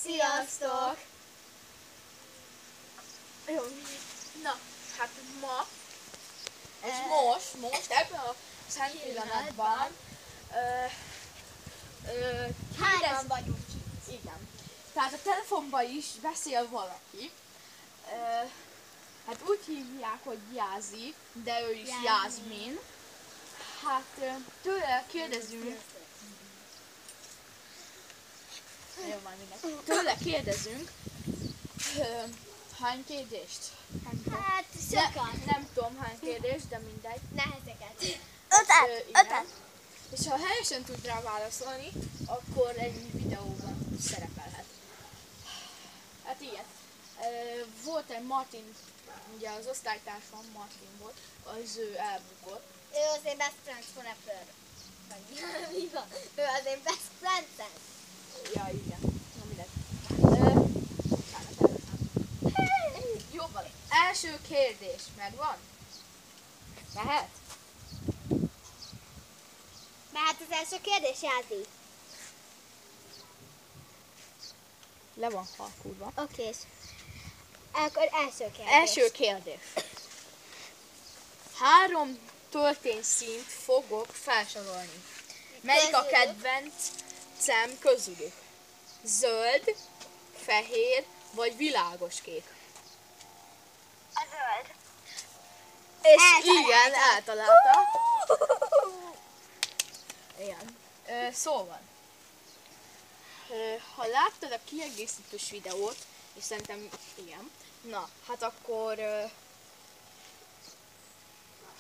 Sziasztok! Jó, na, hát ma, és most ebben a szent pillanatban Hárman vagyunk. igen. Tehát a telefonban is beszél valaki. Hát úgy hívják, hogy Jázi, de ő is Jászmin. Hát tőle kérdezünk. Jó, már mindegy. Tőle kérdezünk. Hány kérdést? Hát sokat. Nem tudom hány kérdést, de mindegy. Nehezeket. Igen. És ha helyesen tud rá válaszolni, akkor egy videóban szerepelhet. Hát igen. Volt egy Martin, ugye az osztálytársam Martin volt, az ő elbukott. Ő az én best friends forever. Mi van? Ő az én best friends. Ja, igen. Na mindegy. Jó van. Első kérdés megvan? Mehet? Mehet az első kérdés, Jázi? Le van halkulva. Oké. Akkor első kérdés. Első kérdés. 3 töltényszínt fogok felsorolni. Melyik a kedvencem közülük? Zöld, fehér vagy világos kék? A zöld. És igen, eltalálta. Igen. Szóval, ha láttad a kiegészítős videót, és szerintem igen, na, hát akkor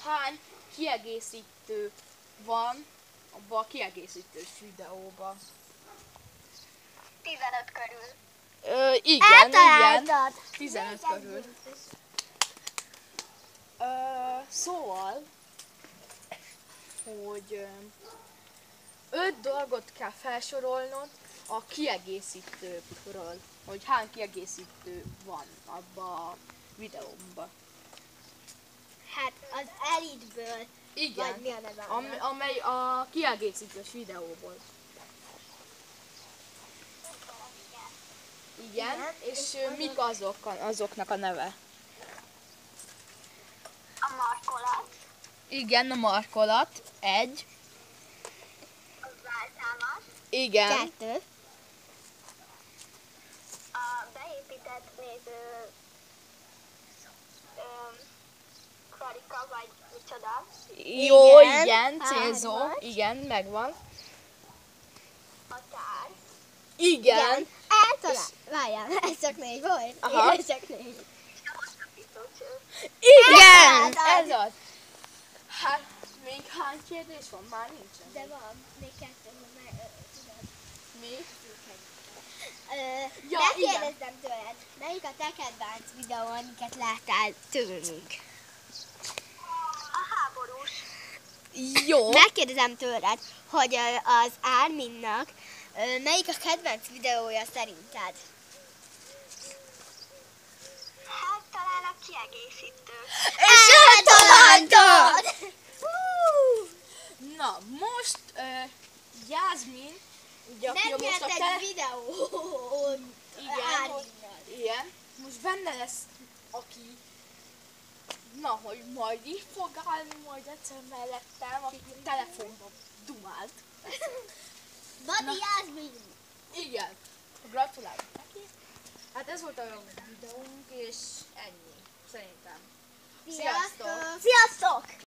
hány kiegészítő van abban a kiegészítős videóban? 15 körül. Igen, igen. 15 körül. Szóval, hogy 5 dolgot kell felsorolnod a kiegészítőkről, hogy hány kiegészítő van abban a videóban. Hát az Elite-ből. Igen, Vagy mi a neve annak? amely a kiegészítős videóból. Igen, és mik azoknak a neve? A markolat. Igen, a markolat. 1. A váltámas. Igen. 2. A beépített néző karika vagy micsoda, Jó, Igen. igen, célzó. 3. Igen, megvan. a tár, Igen. Általán. Várjál, ez csak 4 volt. Aha. Ez csak 4. és a hosszabbítócső. Igen, Ez az. ez az. Hát, még hány kérdés van? Már nincsen. De van, még 2, mert tudod. Mi? Ja, Megkérdeztem tőled, melyik a te kedvenc videó, amiket láttál tőlünk? A háborús, Jó. Megkérdezem tőled, hogy az Árminnak melyik a kedvenc videója szerinted? hát talán a kiegészítő. És eltaláltad! Na, most Jászmin, ugye, aki most Megnyert a egy videót Igen, Árminnal. igen. Most benne lesz, aki, na, hogy majd így fog állni, majd egyszer mellettem, aki telefonban dumált. Babi Jászmin! Igen. Gratulálok neki. Hát ez volt a videónk, és ennyi, szerintem. Sziasztok! Sziasztok!